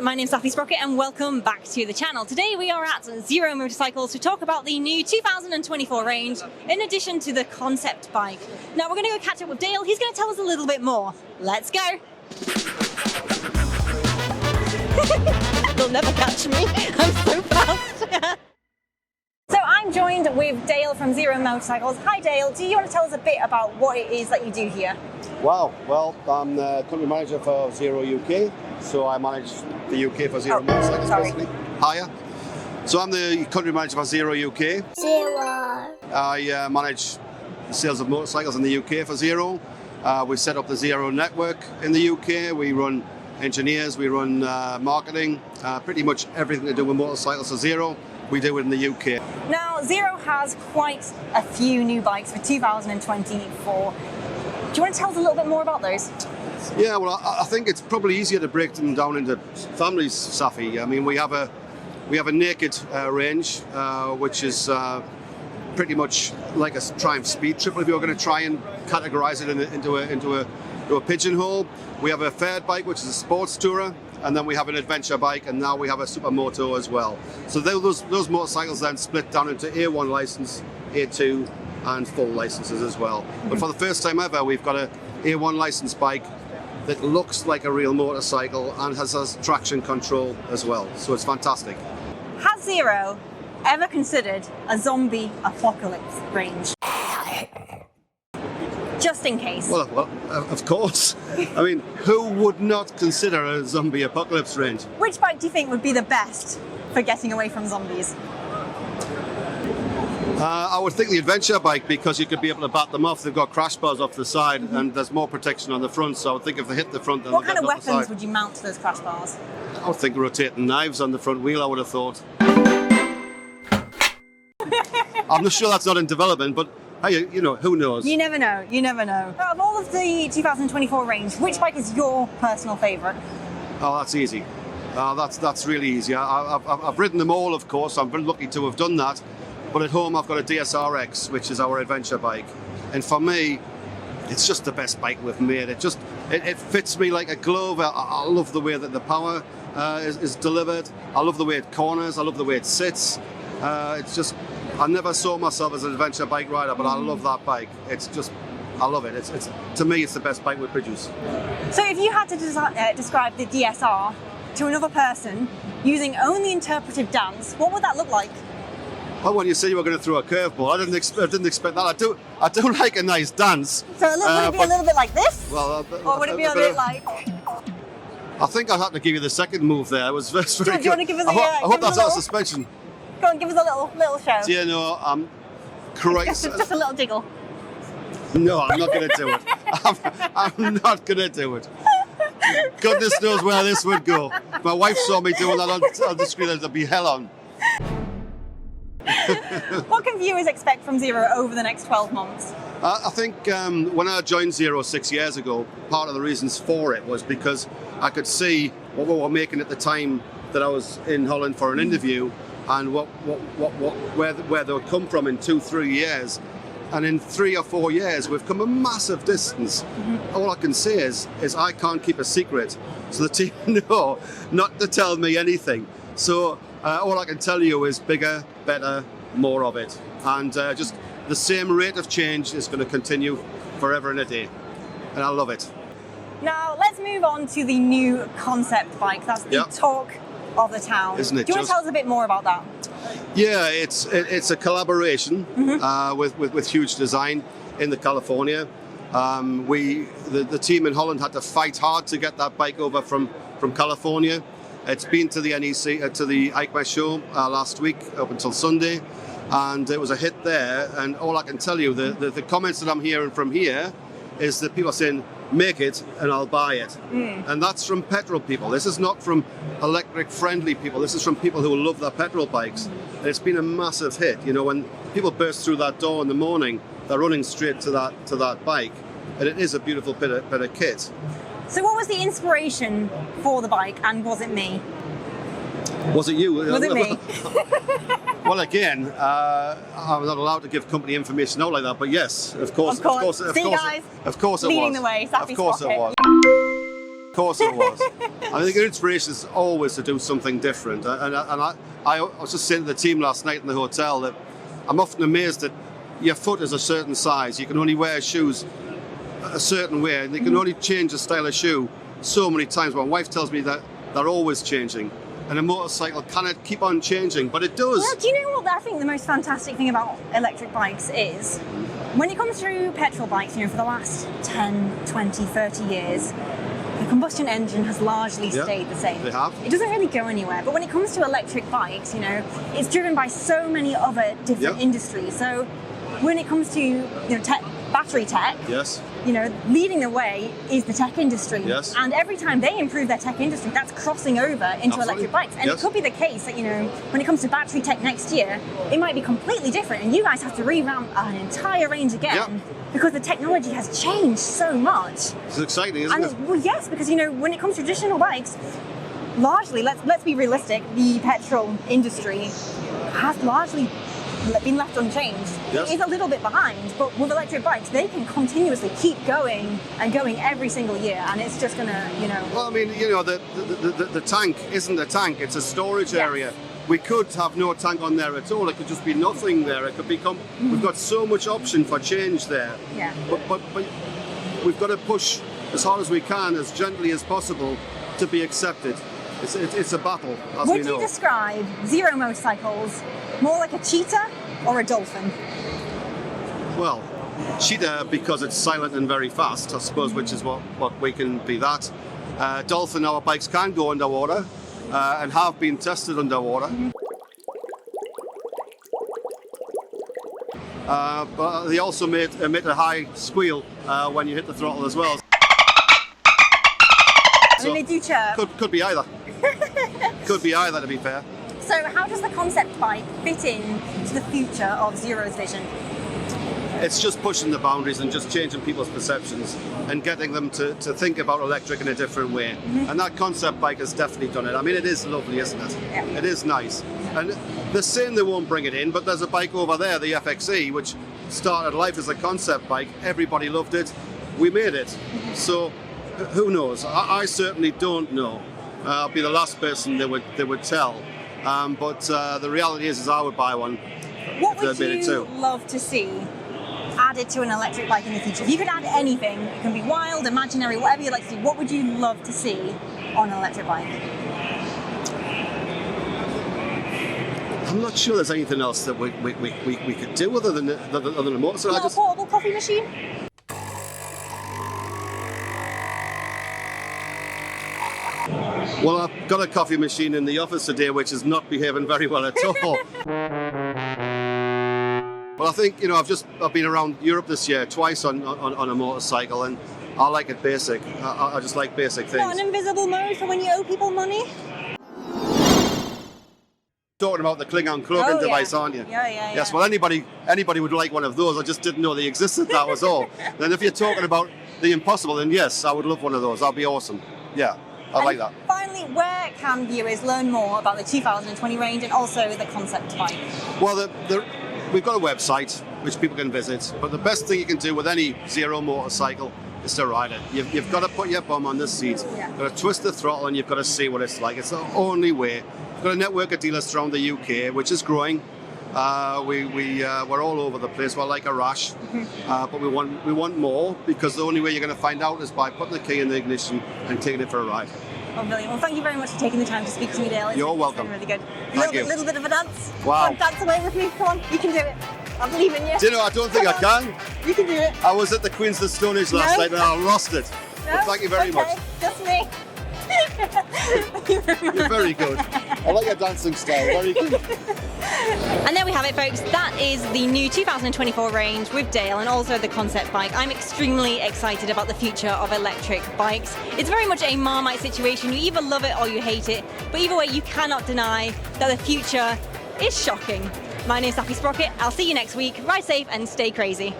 my name's Safi Sprocket and welcome back to the channel. Today we are at Zero Motorcycles to talk about the new 2024 range in addition to the concept bike. Now we're going to go catch up with Dale. He's going to tell us a little bit more. Let's go! They'll never catch me. I'm so fast. So I'm joined with Dale from Zero Motorcycles. Hi Dale, do you want to tell us a bit about what it is that you do here? Wow, well, I'm the country manager for Zero UK, so I manage the UK for Zero Motorcycles basically. Hiya. So I'm the country manager for Zero UK. Zero. I manage the sales of motorcycles in the UK for Zero. We set up the Zero network in the UK. We run engineers, we run marketing, pretty much everything to do with motorcycles for Zero. We do it in the UK. Now, Zero has quite a few new bikes for 2024. Do you want to tell us a little bit more about those? Yeah, well, I think it's probably easier to break them down into families, Safi. I mean, we have a naked range, which is pretty much like a Triumph Speed Triple. If you're going to try and categorise it into a pigeonhole, we have a fared bike, which is a sports tourer, and then we have an adventure bike, and now we have a supermoto as well. So those motorcycles then split down into A1 license, A2, and full licenses as well. But for the first time ever, we've got a A1 license bike that looks like a real motorcycle and has traction control as well. So it's fantastic. Has Zero ever considered a zombie apocalypse range? Just in case. Well, of course. I mean, who would not consider a zombie apocalypse range? Which bike do you think would be the best for getting away from zombies? I would think the adventure bike, because you could be able to bat them off. They've got crash bars off the side, and there's more protection on the front. So I would think if they hit the front, then what kind of off the weapons side. would you mount to those crash bars? I would think rotating knives on the front wheel, I would have thought. I'm not sure that's not in development, but hey, you know, who knows? You never know, you never know. Out of all of the 2024 range, which bike is your personal favourite? Oh, that's easy. That's really easy. I've ridden them all, of course. I'm very lucky to have done that. But at home, I've got a DSRX, which is our adventure bike. And for me, it's just the best bike we've made. It fits me like a glove. I love the way that the power is delivered. I love the way it corners. I love the way it sits. It's just, I never saw myself as an adventure bike rider, but I love that bike. It's just, I love it. It's to me, it's the best bike we produce. So if you had to describe the DSR to another person using only interpretive dance, what would that look like? Well, when you said you were going to throw a curveball, I didn't expect that. I do like a nice dance. So would it be a little bit like this? Well, or would it be a bit like? I think I had to give you the second move there. It was very good. Do you want to give us I hope that's out of suspension. Go on, give us a little show. Do you know, I'm correct. Just a little jiggle. No, I'm not going to do it. I'm not going to do it. Goodness knows where this would go. My wife saw me doing that on the screen, there'd be hell on. What can viewers expect from Zero over the next 12 months? I think when I joined Zero 6 years ago, part of the reasons for it was because I could see what we were making at the time that I was in Holland for an interview, and where they would come from in 2-3 years. And in 3 or 4 years, we've come a massive distance. All I can say is I can't keep a secret. So the team know not to tell me anything. So all I can tell you is bigger, better, more of it. And just the same rate of change is going to continue forever and a day. And I love it. Now, let's move on to the new concept bike. That's the talk of the town. Isn't it? Do you want to tell us a bit more about that? Yeah, it's a collaboration with Huge Design in California. The team in Holland had to fight hard to get that bike over from California. It's been to the NEC, to the EICMA show last week up until Sunday, and it was a hit there. And all I can tell you, the comments that I'm hearing from here is that people are saying, make it and I'll buy it. And that's from petrol people. This is not from electric friendly people. This is from people who love their petrol bikes. And it's been a massive hit. You know, when people burst through that door in the morning, they're running straight to that bike. And it is a beautiful bit of kit. So what was the inspiration for the bike, and was it me? Was it you? Was it me? Well, again, I'm not allowed to give company information out like that, but yes, of course. See, guys, of course it was. Leading the way, Safi Of course Sprocket. it was. Of course it was. I think the inspiration is always to do something different. I was just saying to the team last night in the hotel that I'm often amazed that your foot is a certain size. You can only wear shoes a certain way, and you can only change a style of shoe so many times. My wife tells me that they're always changing, and a motorcycle cannot keep on changing, but it does. Well, do you know what I think the most fantastic thing about electric bikes is? When it comes through petrol bikes, for the last 10, 20, 30 years, the combustion engine has largely stayed the same. They have. It doesn't really go anywhere. But when it comes to electric bikes, it's driven by so many other different industries. So when it comes to battery tech, yes, leading the way is the tech industry. Yes. And every time they improve their tech industry, that's crossing over into electric bikes. And it could be the case that, when it comes to battery tech next year, it might be completely different. And you guys have to revamp an entire range again because the technology has changed so much. It's exciting, isn't it? Well, yes, because, when it comes to traditional bikes, largely, let's be realistic, the petrol industry has largely been left unchanged. Yes. It is a little bit behind, but with electric bikes, they can continuously keep going and going every single year, and it's just gonna, Well, I mean, the tank isn't a tank; it's a storage area. We could have no tank on there at all. It could just be nothing there. It could become. We've got so much option for change there. Yeah. But we've got to push as hard as we can, as gently as possible, to be accepted. It's a battle, as we know. Would you describe Zero motorcycles more like a cheetah or a dolphin? Well, cheetah because it's silent and very fast, I suppose, which is what we can be that. Dolphin, our bikes can go underwater and have been tested underwater. But they also emit a high squeal when you hit the throttle as well. And they do chirp. Could be either. Could be either, to be fair. So how does the concept bike fit in to the future of Zero's vision? It's just pushing the boundaries and just changing people's perceptions and getting them to think about electric in a different way. And that concept bike has definitely done it. I mean, it is lovely, isn't it? Yeah. It is nice. And they're saying they won't bring it in, but there's a bike over there, the FXE, which started life as a concept bike. Everybody loved it. We made it. So who knows? I certainly don't know. I'll be the last person they would tell. But the reality is I would buy one. What would you love to see added to an electric bike in the future? If you could add anything, it can be wild, imaginary, whatever you'd like to see, what would you love to see on an electric bike? I'm not sure there's anything else that we could do other than a motorcycle. Not a portable coffee machine? Well, I've got a coffee machine in the office today which is not behaving very well at all. Well, I think, I've been around Europe this year twice on a motorcycle, and I like it basic. I just like basic things. Not an invisible mode for when you owe people money? Talking about the Klingon cloaking device, aren't you? Yeah. Yes, well, anybody would like one of those. I just didn't know they existed, that was all. Then if you're talking about the impossible, then yes, I would love one of those. That'd be awesome. Yeah, I like that. Finally, where can viewers learn more about the 2020 range and also the concept bike? Well, we've got a website which people can visit, but the best thing you can do with any Zero motorcycle is to ride it. You've got to put your bum on the seat, you've got to twist the throttle, and you've got to see what it's like. It's the only way. We've got a network of dealers throughout the UK, which is growing. We're all over the place. We're like a rash, but we want more, because the only way you're going to find out is by putting the key in the ignition and taking it for a ride. Oh, brilliant. Well, thank you very much for taking the time to speak to me, Dale. You're welcome. It's been really good. Thank you. Little bit of a dance. Wow. Come on, dance away with me. Come on, you can do it. I believe in you. Do you know, I don't think I can. You can do it. I was at the Queen's of the Stone Age last night and I lost it. No? Well, thank you very much. Just me. You're very good. I like your dancing style. Very good. And there we have it, folks. That is the new 2024 range with Dale and also the concept bike. I'm extremely excited about the future of electric bikes. It's very much a Marmite situation. You either love it or you hate it. But either way, you cannot deny that the future is shocking. My name's Sappy Sprocket. I'll see you next week. Ride safe and stay crazy.